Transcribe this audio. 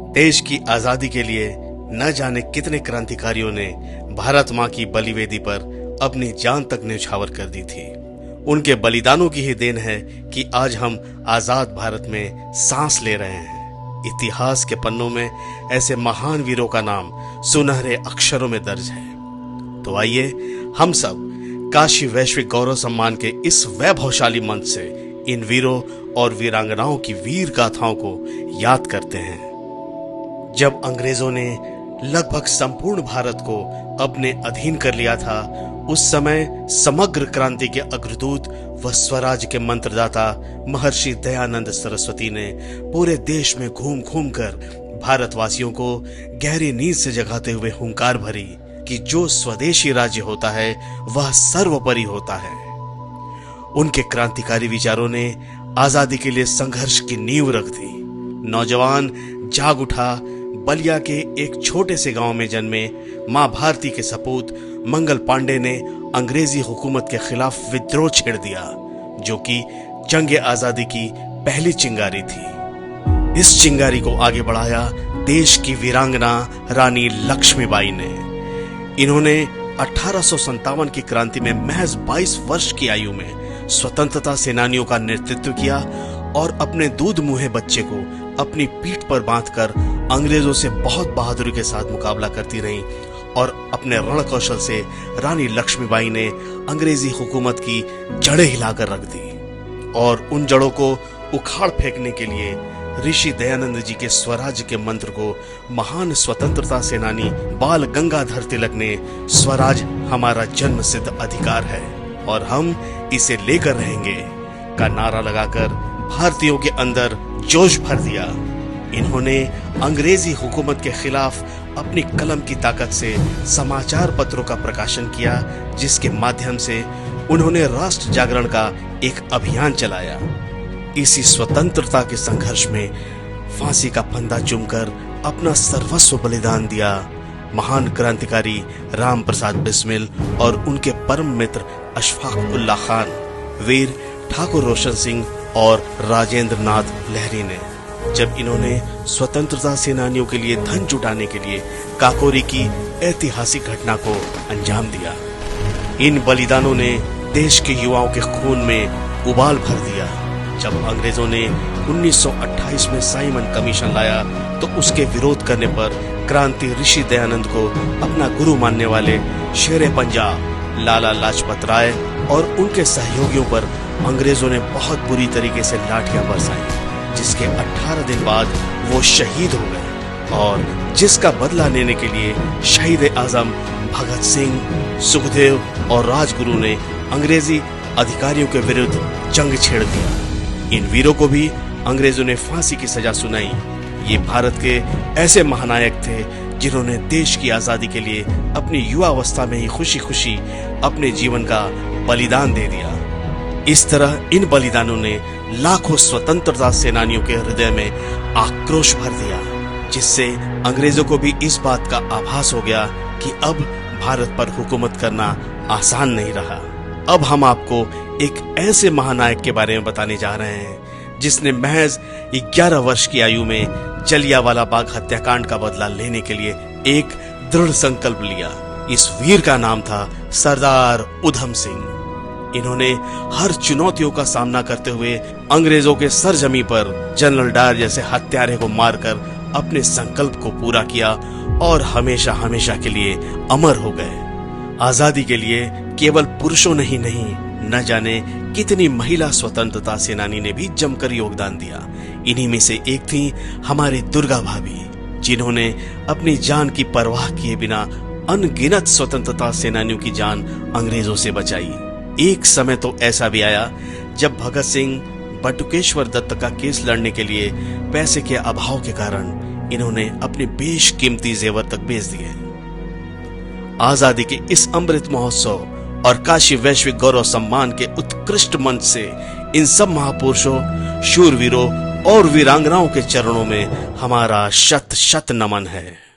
देश की आजादी के लिए न जाने कितने क्रांतिकारियों ने भारत मां की बलिवेदी पर अपनी जान तक न्यौछावर कर दी थी। उनके बलिदानों की ही देन है कि आज हम आजाद भारत में सांस ले रहे हैं। इतिहास के पन्नों में ऐसे महान वीरों का नाम सुनहरे अक्षरों में दर्ज है। तो आइए हम सब काशी वैश्विक गौरव सम्मान के इस वैभवशाली मंच से इन वीरों और वीरांगनाओं की वीर गाथाओं को याद करते हैं। जब अंग्रेजों ने लगभग संपूर्ण भारत को अपने अधीन कर लिया था, उस समय समग्र क्रांति के अग्रदूत व स्वराज के मंत्रदाता महर्षि दयानंद सरस्वती ने पूरे देश में घूम घूम कर भारतवासियों को गहरी नींद से जगाते हुए हुंकार भरी कि जो स्वदेशी राज्य होता है वह सर्वोपरि होता है। उनके क्रांतिकारी विचारों ने आजादी के लिए संघर्ष की नींव रख दी। नौजवान जाग उठा। बलिया के एक छोटे से गांव में जन्मे मां भारती के सपूत मंगल पांडे ने अंग्रेजी हुकूमत के खिलाफ विद्रोह छेड़ दिया, जो कि जंग आजादी की पहली चिंगारी थी। इस चिंगारी को आगे बढ़ाया देश की वीरांगना रानी लक्ष्मीबाई ने। इन्होंने 1857 की क्रांति में महज 22 वर्ष की आयु में स्वतंत्रता सेनानियों का नेतृत्व किया और अपने दूध मुहे बच्चे को अपनी पीठ पर बांधकर अंग्रेजों से बहुत बहादुरी के साथ मुकाबला करती रहीं और अपने रण कौशल से रानी लक्ष्मीबाई ने अंग्रेजी हुकूमत की जड़ें हिलाकर रख दी और उन जड़ों को उखाड़ फेंकने के लिए ऋषि दयानंद जी के स्वराज के मंत्र को महान स्वतंत्रता सेनानी बाल गंगाधर तिलक ने स्वराज हमारा जन्म सिद्ध अधिकार है और हम इसे लेकर रहेंगे का नारा लगाकर भारतीयों के अंदर जोश भर दिया। इन्होंने अंग्रेजी हुकूमत के खिलाफ अपनी कलम की ताकत से समाचार पत्रों का प्रकाशन किया, जिसके माध्यम से उन्होंने राष्ट्र जागरण का एक अभियान चलाया। इसी स्वतंत्रता के संघर्ष में फांसी का फंदा चूमकर अपना सर्वस्व बलिदान दिया महान क्रांतिकारी राम प्रसाद बिस्मिल और उनके परम मित्र अशफाक उल्लाह खान, वीर ठाकुर रोशन सिंह और राजेंद्र नाथ लहरी ने, जब इन्होंने स्वतंत्रता सेनानियों के लिए धन जुटाने के लिए काकोरी की ऐतिहासिक घटना को अंजाम दिया। इन बलिदानों ने देश के युवाओं के खून में उबाल भर दिया। जब अंग्रेजों ने 1928 में साइमन कमीशन लाया तो उसके विरोध करने पर क्रांति ऋषि दयानंद को अपना गुरु मानने वाले शेरे पंजाब लाला लाजपत राय और उनके सहयोगियों पर अंग्रेजों ने बहुत बुरी तरीके से लाठियां बरसाई, जिसके 18 दिन बाद वो शहीद हो गए और जिसका बदला लेने के लिए शहीद आजम भगत सिंह, सुखदेव और राजगुरु ने अंग्रेजी अधिकारियों के विरुद्ध जंग छेड़ दिया। इन वीरों को भी अंग्रेजों ने फांसी की सजा सुनाई। ये भारत के ऐसे महानायक थे जिन्होंने देश की आजादी के लिए अपनी युवावस्था में ही खुशी खुशी अपने जीवन का बलिदान दे दिया। इस तरह इन बलिदानों ने लाखों स्वतंत्रता सेनानियों के हृदय में आक्रोश भर दिया, जिससे अंग्रेजों को भी इस बात का आभास हो गया कि अब भारत पर हुकूमत करना आसान नहीं रहा। अब हम आपको एक ऐसे महानायक के बारे में बताने जा रहे हैं जिसने महज 11 वर्ष की आयु में जलियांवाला बाग हत्याकांड का बदला लेने के लिए एक दृढ़ संकल्प लिया। इस वीर का नाम था सरदार उधम सिंह। इन्होंने हर चुनौतियों का सामना करते हुए अंग्रेजों के सरजमी पर जनरल डायर जैसे हत्यारे को मारकर अपने संकल्प को पूरा किया और हमेशा हमेशा के लिए अमर हो गए। आजादी के लिए केवल पुरुषों ने ही नहीं, न जाने कितनी महिला स्वतंत्रता सेनानी ने भी जमकर योगदान दिया। इन्हीं में से एक थी हमारी दुर्गा भाभी, जिन्होंने अपनी जान की परवाह किए बिना अनगिनत स्वतंत्रता सेनानियों की जान अंग्रेजों से बचाई। एक समय तो ऐसा भी आया जब भगत सिंह बटुकेश्वर दत्त का केस लड़ने के लिए पैसे के अभाव के कारण इन्होंने अपने बेशकीमती जेवर तक बेच दिए। आजादी के इस अमृत महोत्सव और काशी वैश्विक गौरव सम्मान के उत्कृष्ट मंच से इन सब महापुरुषों, शूरवीरों और वीरांगनाओं के चरणों में हमारा शत शत नमन है।